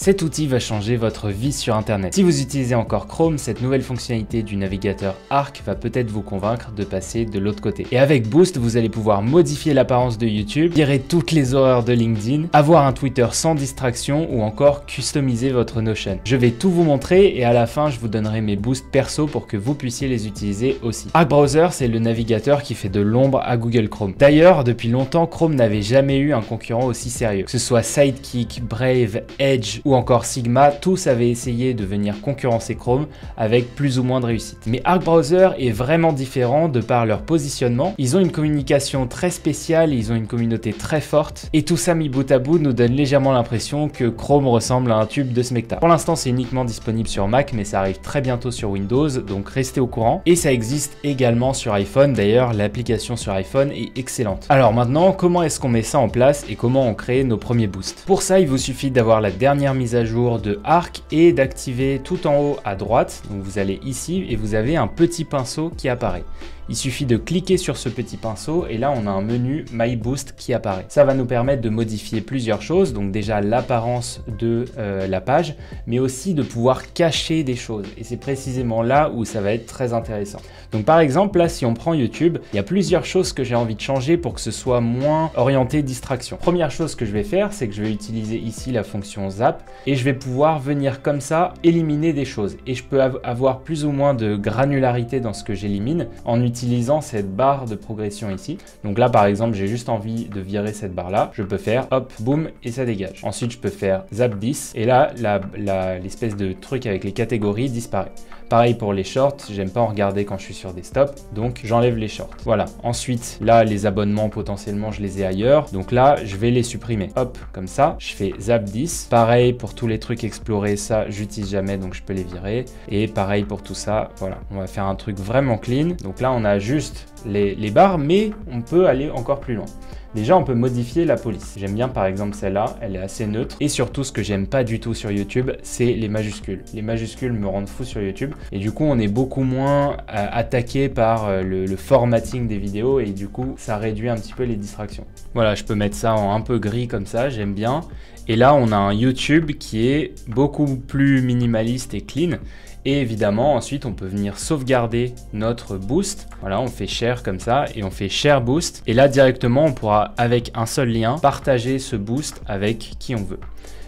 Cet outil va changer votre vie sur internet. Si vous utilisez encore Chrome, cette nouvelle fonctionnalité du navigateur Arc va peut-être vous convaincre de passer de l'autre côté. Et avec Boost, vous allez pouvoir modifier l'apparence de YouTube, virer toutes les horreurs de LinkedIn, avoir un Twitter sans distraction ou encore customiser votre Notion. Je vais tout vous montrer et à la fin, je vous donnerai mes boosts perso pour que vous puissiez les utiliser aussi. Arc Browser, c'est le navigateur qui fait de l'ombre à Google Chrome. D'ailleurs, depuis longtemps, Chrome n'avait jamais eu un concurrent aussi sérieux. Que ce soit Sidekick, Brave, Edge ou encore Sigma, tous avaient essayé de venir concurrencer Chrome avec plus ou moins de réussite. Mais Arc Browser est vraiment différent de par leur positionnement. Ils ont une communication très spéciale, ils ont une communauté très forte et tout ça mis bout à bout nous donne légèrement l'impression que Chrome ressemble à un tube de smecta. Pour l'instant, c'est uniquement disponible sur Mac, mais ça arrive très bientôt sur Windows, donc restez au courant. Et ça existe également sur iPhone. D'ailleurs, l'application sur iPhone est excellente. Alors maintenant, comment est-ce qu'on met ça en place et comment on crée nos premiers boosts? Pour ça, il vous suffit d'avoir la dernière mise à jour de Arc et d'activer tout en haut à droite. Donc vous allez ici et vous avez un petit pinceau qui apparaît. Il suffit de cliquer sur ce petit pinceau et là on a un menu My Boost qui apparaît. Ça va nous permettre de modifier plusieurs choses, donc déjà l'apparence de la page, mais aussi de pouvoir cacher des choses. Et c'est précisément là où ça va être très intéressant. Donc par exemple là, si on prend YouTube, il y a plusieurs choses que j'ai envie de changer pour que ce soit moins orienté distraction. Première chose que je vais faire, c'est que je vais utiliser ici la fonction Zap et je vais pouvoir venir comme ça éliminer des choses. Et je peux avoir plus ou moins de granularité dans ce que j'élimine en utilisant cette barre de progression ici. Donc là par exemple, j'ai juste envie de virer cette barre là, je peux faire hop, boum et ça dégage. Ensuite je peux faire Zap 10 et là l'espèce de truc avec les catégories disparaît. Pareil pour les shorts, j'aime pas en regarder quand je suis sur desktop, donc j'enlève les shorts. Voilà, ensuite là les abonnements potentiellement je les ai ailleurs, donc là je vais les supprimer. Hop, comme ça, je fais Zap 10. Pareil pour tous les trucs explorés, ça j'utilise jamais donc je peux les virer. Et pareil pour tout ça, voilà, on va faire un truc vraiment clean. Donc là on a juste les barres, mais on peut aller encore plus loin. Déjà, on peut modifier la police. J'aime bien par exemple celle-là, elle est assez neutre. Et surtout, ce que j'aime pas du tout sur YouTube, c'est les majuscules. Les majuscules me rendent fou sur YouTube. Et du coup, on est beaucoup moins attaqué par le formatting des vidéos. Et du coup, ça réduit un petit peu les distractions. Voilà, je peux mettre ça en un peu gris comme ça, j'aime bien. Et là, on a un YouTube qui est beaucoup plus minimaliste et clean. Et évidemment, ensuite, on peut venir sauvegarder notre boost. Voilà, on fait share comme ça et on fait share boost. Et là, directement, on pourra, avec un seul lien, partager ce boost avec qui on veut.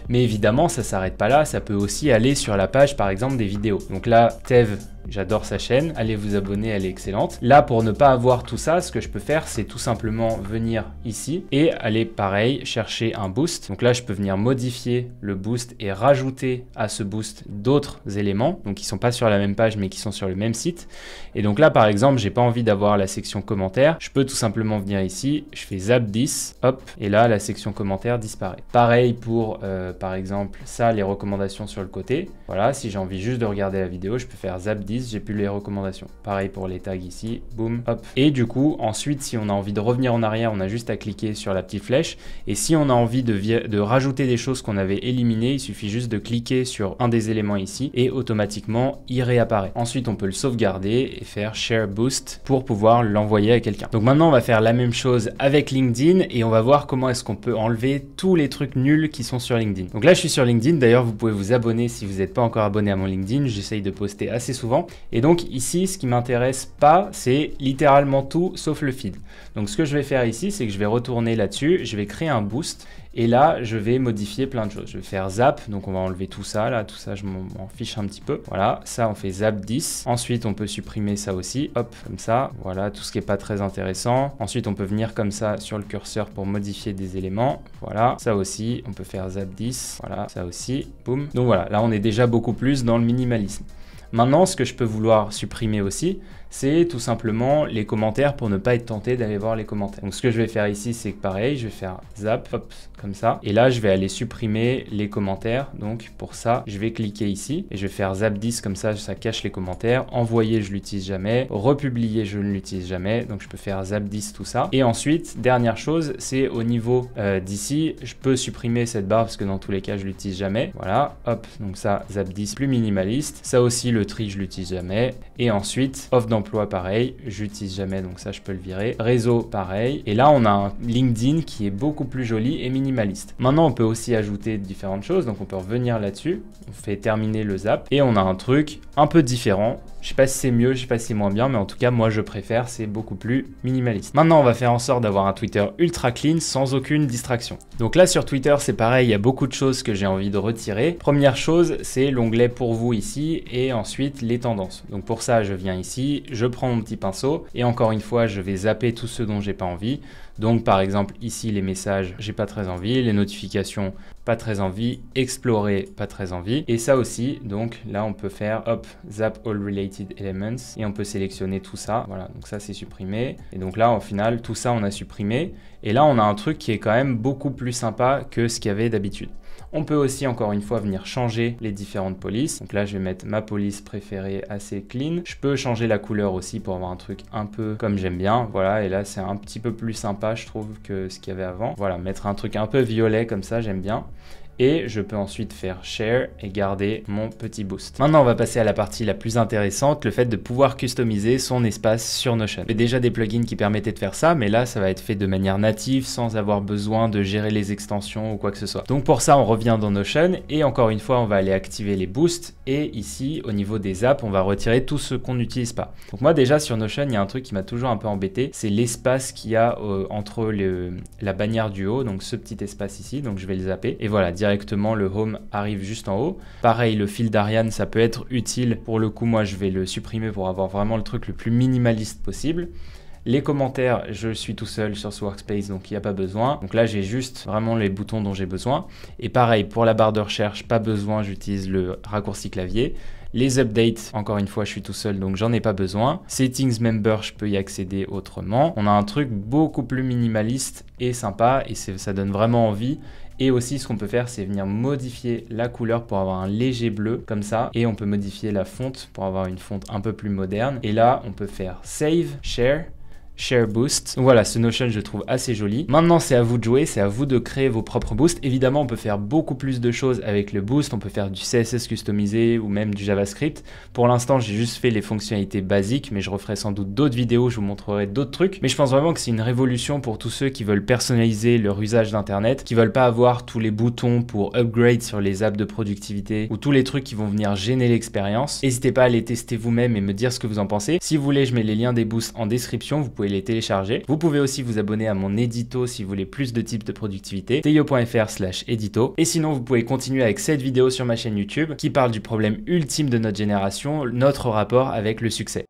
Mais évidemment, ça ne s'arrête pas là. Ça peut aussi aller sur la page, par exemple, des vidéos. Donc là, Tev, j'adore sa chaîne. Allez vous abonner, elle est excellente. Là, pour ne pas avoir tout ça, ce que je peux faire, c'est tout simplement venir ici et aller, pareil, chercher un boost. Donc là, je peux venir modifier le boost et rajouter à ce boost d'autres éléments. Donc, qui ne sont pas sur la même page, mais qui sont sur le même site. Et donc là, par exemple, j'ai pas envie d'avoir la section commentaires. Je peux tout simplement venir ici. Je fais Zap 10, hop. Et là, la section commentaires disparaît. Pareil pour, par exemple, ça, les recommandations sur le côté. Voilà, si j'ai envie juste de regarder la vidéo, je peux faire Zap 10. J'ai plus les recommandations. Pareil pour les tags ici, boum, hop. Et du coup, ensuite, si on a envie de revenir en arrière, on a juste à cliquer sur la petite flèche. Et si on a envie de rajouter des choses qu'on avait éliminées, il suffit juste de cliquer sur un des éléments ici et automatiquement, il réapparaît. Ensuite, on peut le sauvegarder et faire Share Boost pour pouvoir l'envoyer à quelqu'un. Donc maintenant, on va faire la même chose avec LinkedIn et on va voir comment est-ce qu'on peut enlever tous les trucs nuls qui sont sur LinkedIn. Donc là, je suis sur LinkedIn. D'ailleurs, vous pouvez vous abonner si vous n'êtes pas encore abonné à mon LinkedIn. J'essaye de poster assez souvent. Et donc ici, ce qui m'intéresse pas, c'est littéralement tout sauf le feed. Donc ce que je vais faire ici, c'est que je vais retourner là-dessus, je vais créer un boost et là, je vais modifier plein de choses. Je vais faire Zap, donc on va enlever tout ça là, tout ça, je m'en fiche un petit peu. Voilà, ça on fait Zap 10. Ensuite, on peut supprimer ça aussi, hop, comme ça. Voilà, tout ce qui est pas très intéressant. Ensuite, on peut venir comme ça sur le curseur pour modifier des éléments. Voilà, ça aussi, on peut faire Zap 10. Voilà, ça aussi, boum. Donc voilà, là on est déjà beaucoup plus dans le minimalisme. Maintenant, ce que je peux vouloir supprimer aussi, c'est tout simplement les commentaires pour ne pas être tenté d'aller voir les commentaires. Donc ce que je vais faire ici, c'est que pareil, je vais faire Zap, hop, comme ça. Et là, je vais aller supprimer les commentaires. Donc pour ça, je vais cliquer ici et je vais faire Zap 10, comme ça cache les commentaires. Envoyer, je l'utilise jamais. Republier, je ne l'utilise jamais. Donc je peux faire Zap 10, tout ça. Et ensuite, dernière chose, c'est au niveau d'ici, je peux supprimer cette barre parce que dans tous les cas, je l'utilise jamais. Voilà, hop, donc ça, Zap 10, plus minimaliste. Ça aussi, le tri, je l'utilise jamais. Et ensuite, off d'emploi emploi, pareil, j'utilise jamais, donc ça je peux le virer. Réseau, pareil. Et là, on a un LinkedIn qui est beaucoup plus joli et minimaliste. Maintenant, on peut aussi ajouter différentes choses, donc on peut revenir là-dessus. On fait terminer le zap et on a un truc un peu différent. Je sais pas si c'est mieux, je sais pas si c'est moins bien, mais en tout cas, moi je préfère, c'est beaucoup plus minimaliste. Maintenant, on va faire en sorte d'avoir un Twitter ultra clean sans aucune distraction. Donc là, sur Twitter, c'est pareil, il y a beaucoup de choses que j'ai envie de retirer. Première chose, c'est l'onglet pour vous ici et ensuite les tendances. Donc pour ça, je viens ici, je prends mon petit pinceau et encore une fois, je vais zapper tous ceux dont j'ai pas envie. Donc par exemple ici les messages, j'ai pas très envie, les notifications, pas très envie, explorer, pas très envie. Et ça aussi, donc là on peut faire hop, zap all related elements et on peut sélectionner tout ça. Voilà, donc ça c'est supprimé. Et donc là au final tout ça on a supprimé. Et là on a un truc qui est quand même beaucoup plus sympa que ce qu'il y avait d'habitude. On peut aussi encore une fois venir changer les différentes polices. Donc là je vais mettre ma police préférée assez clean. Je peux changer la couleur aussi pour avoir un truc un peu comme j'aime bien. Voilà, et là c'est un petit peu plus sympa je trouve que ce qu'il y avait avant. Voilà, mettre un truc un peu violet comme ça, j'aime bien. Et je peux ensuite faire share et garder mon petit boost. Maintenant, on va passer à la partie la plus intéressante, le fait de pouvoir customiser son espace sur Notion. Il y avait déjà des plugins qui permettaient de faire ça, mais là, ça va être fait de manière native sans avoir besoin de gérer les extensions ou quoi que ce soit. Donc pour ça, on revient dans Notion et encore une fois, on va aller activer les boosts et ici, au niveau des apps, on va retirer tout ce qu'on n'utilise pas. Donc moi, déjà sur Notion, il y a un truc qui m'a toujours un peu embêté, c'est l'espace qu'il y a entre la bannière du haut, donc ce petit espace ici, donc je vais le zapper et voilà, directement le home arrive juste en haut. Pareil, le fil d'Ariane, ça peut être utile. Pour le coup, moi, je vais le supprimer pour avoir vraiment le truc le plus minimaliste possible. Les commentaires, je suis tout seul sur ce workspace, donc il n'y a pas besoin. Donc là, j'ai juste vraiment les boutons dont j'ai besoin. Et pareil, pour la barre de recherche, pas besoin, j'utilise le raccourci clavier. Les updates, encore une fois, je suis tout seul, donc j'en ai pas besoin. Settings member, je peux y accéder autrement. On a un truc beaucoup plus minimaliste et sympa, et ça donne vraiment envie. Et aussi, ce qu'on peut faire, c'est venir modifier la couleur pour avoir un léger bleu, comme ça. Et on peut modifier la fonte pour avoir une fonte un peu plus moderne. Et là, on peut faire Save, Share, Share Boost. Donc voilà, ce Notion, je le trouve assez joli. Maintenant, c'est à vous de jouer, c'est à vous de créer vos propres boosts. Évidemment, on peut faire beaucoup plus de choses avec le boost. On peut faire du CSS customisé ou même du JavaScript. Pour l'instant, j'ai juste fait les fonctionnalités basiques, mais je referai sans doute d'autres vidéos, je vous montrerai d'autres trucs. Mais je pense vraiment que c'est une révolution pour tous ceux qui veulent personnaliser leur usage d'Internet, qui veulent pas avoir tous les boutons pour upgrade sur les apps de productivité ou tous les trucs qui vont venir gêner l'expérience. N'hésitez pas à les tester vous-même et me dire ce que vous en pensez. Si vous voulez, je mets les liens des boosts en description. Vous pouvez les télécharger. Vous pouvez aussi vous abonner à mon édito si vous voulez plus de types de productivité, teio.fr/édito. Et sinon, vous pouvez continuer avec cette vidéo sur ma chaîne YouTube qui parle du problème ultime de notre génération, notre rapport avec le succès.